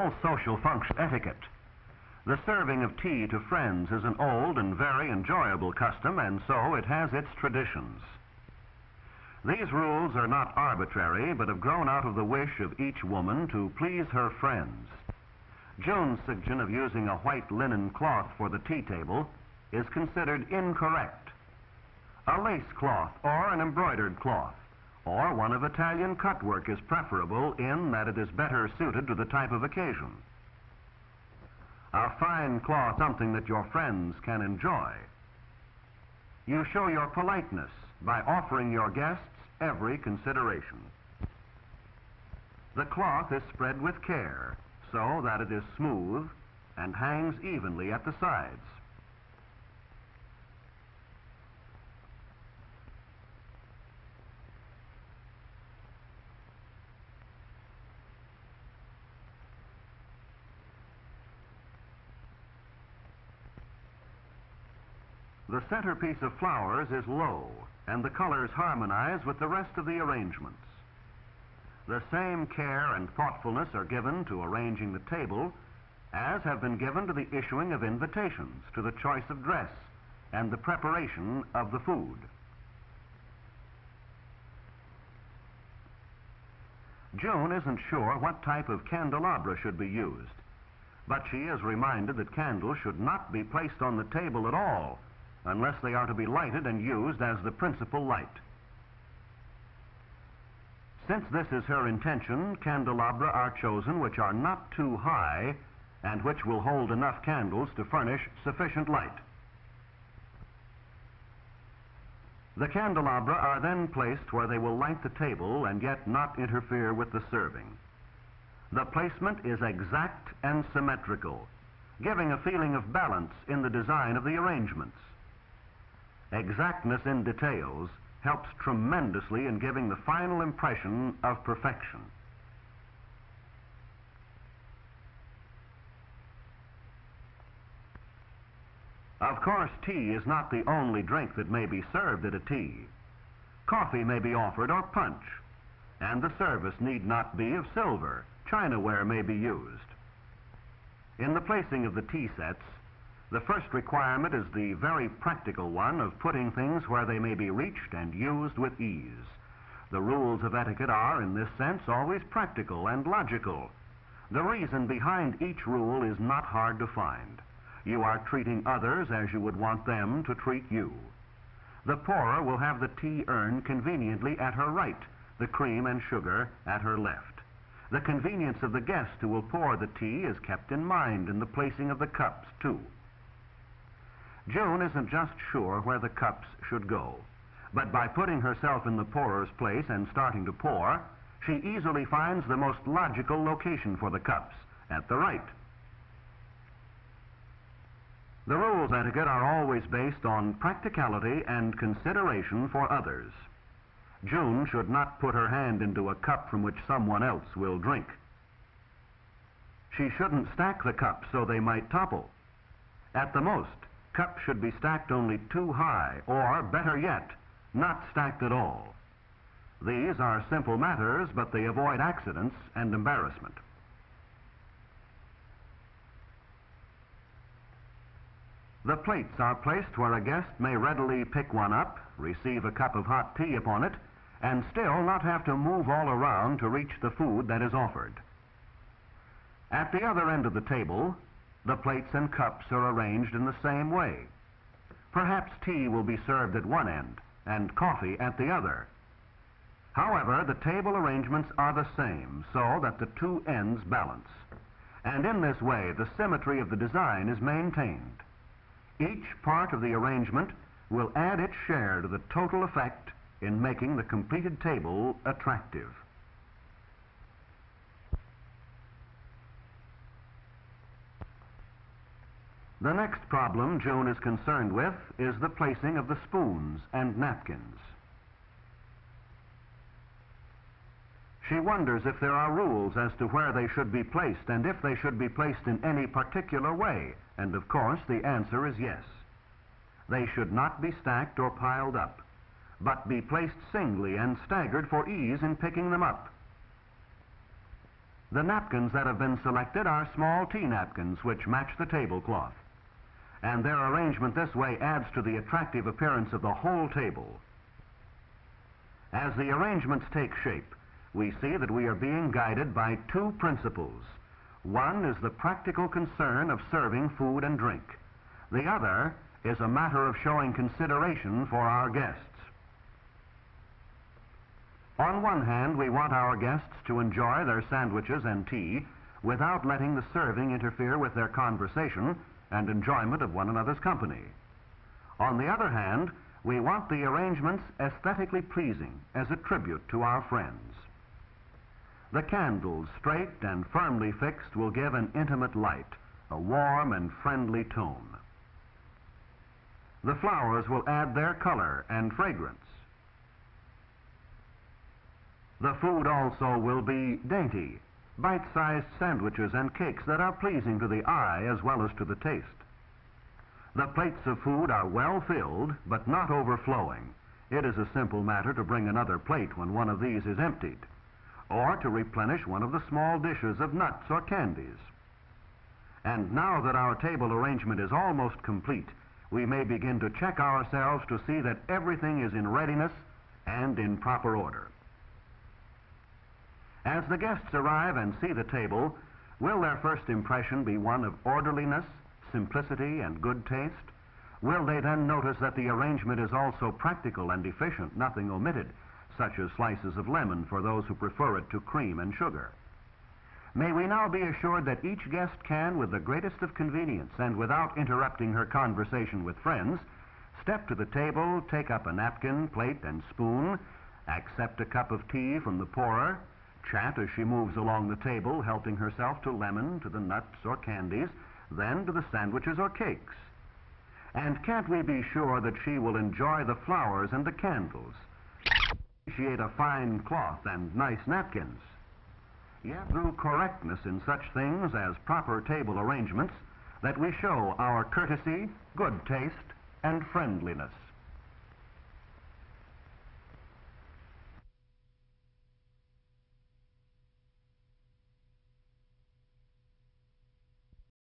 all social function etiquette. The serving of tea to friends is an old and very enjoyable custom, and so it has its traditions. These rules are not arbitrary, but have grown out of the wish of each woman to please her friends. June's suggestion of using a white linen cloth for the tea table is considered incorrect. A lace cloth or an embroidered cloth or one of Italian cutwork is preferable in that it is better suited to the type of occasion. A fine cloth, something that your friends can enjoy. You show your politeness by offering your guests every consideration. The cloth is spread with care so that it is smooth and hangs evenly at the sides. The centerpiece of flowers is low, and the colors harmonize with the rest of the arrangements. The same care and thoughtfulness are given to arranging the table as have been given to the issuing of invitations, to the choice of dress, and the preparation of the food. June isn't sure what type of candelabra should be used, but she is reminded that candles should not be placed on the table at all unless they are to be lighted and used as the principal light. Since this is her intention, candelabra are chosen which are not too high and which will hold enough candles to furnish sufficient light. The candelabra are then placed where they will light the table and yet not interfere with the serving. The placement is exact and symmetrical, giving a feeling of balance in the design of the arrangements. Exactness in details helps tremendously in giving the final impression of perfection. Of course, tea is not the only drink that may be served at a tea. Coffee may be offered or punch, and the service need not be of silver. Chinaware may be used. In the placing of the tea sets, the first requirement is the very practical one of putting things where they may be reached and used with ease. The rules of etiquette are, in this sense, always practical and logical. The reason behind each rule is not hard to find. You are treating others as you would want them to treat you. The pourer will have the tea urn conveniently at her right, the cream and sugar at her left. The convenience of the guest who will pour the tea is kept in mind in the placing of the cups, too. June isn't just sure where the cups should go, but by putting herself in the pourer's place and starting to pour, she easily finds the most logical location for the cups, at the right. The rules of etiquette are always based on practicality and consideration for others. June should not put her hand into a cup from which someone else will drink. She shouldn't stack the cups so they might topple. At the most, cups should be stacked only too high, or, better yet, not stacked at all. These are simple matters, but they avoid accidents and embarrassment. The plates are placed where a guest may readily pick one up, receive a cup of hot tea upon it, and still not have to move all around to reach the food that is offered. At the other end of the table, the plates and cups are arranged in the same way. Perhaps tea will be served at one end and coffee at the other. However, the table arrangements are the same so that the two ends balance. And in this way, the symmetry of the design is maintained. Each part of the arrangement will add its share to the total effect in making the completed table attractive. The next problem June is concerned with is the placing of the spoons and napkins. She wonders if there are rules as to where they should be placed and if they should be placed in any particular way, and of course the answer is yes. They should not be stacked or piled up, but be placed singly and staggered for ease in picking them up. The napkins that have been selected are small tea napkins which match the tablecloth, and their arrangement this way adds to the attractive appearance of the whole table. As the arrangements take shape, we see that we are being guided by two principles. One is the practical concern of serving food and drink. The other is a matter of showing consideration for our guests. On one hand, we want our guests to enjoy their sandwiches and tea without letting the serving interfere with their conversation and enjoyment of one another's company. On the other hand, we want the arrangements aesthetically pleasing as a tribute to our friends. The candles, straight and firmly fixed, will give an intimate light, a warm and friendly tone. The flowers will add their color and fragrance. The food also will be dainty, bite-sized sandwiches and cakes that are pleasing to the eye as well as to the taste. The plates of food are well filled, but not overflowing. It is a simple matter to bring another plate when one of these is emptied, or to replenish one of the small dishes of nuts or candies. And now that our table arrangement is almost complete, we may begin to check ourselves to see that everything is in readiness and in proper order. As the guests arrive and see the table, will their first impression be one of orderliness, simplicity, and good taste? Will they then notice that the arrangement is also practical and efficient, nothing omitted, such as slices of lemon for those who prefer it to cream and sugar? May we now be assured that each guest can, with the greatest of convenience and without interrupting her conversation with friends, step to the table, take up a napkin, plate, and spoon, accept a cup of tea from the pourer, chat as she moves along the table, helping herself to lemon, to the nuts or candies, then to the sandwiches or cakes. And can't we be sure that she will enjoy the flowers and the candles, appreciate a fine cloth and nice napkins? Yet through correctness in such things as proper table arrangements, that we show our courtesy, good taste, and friendliness.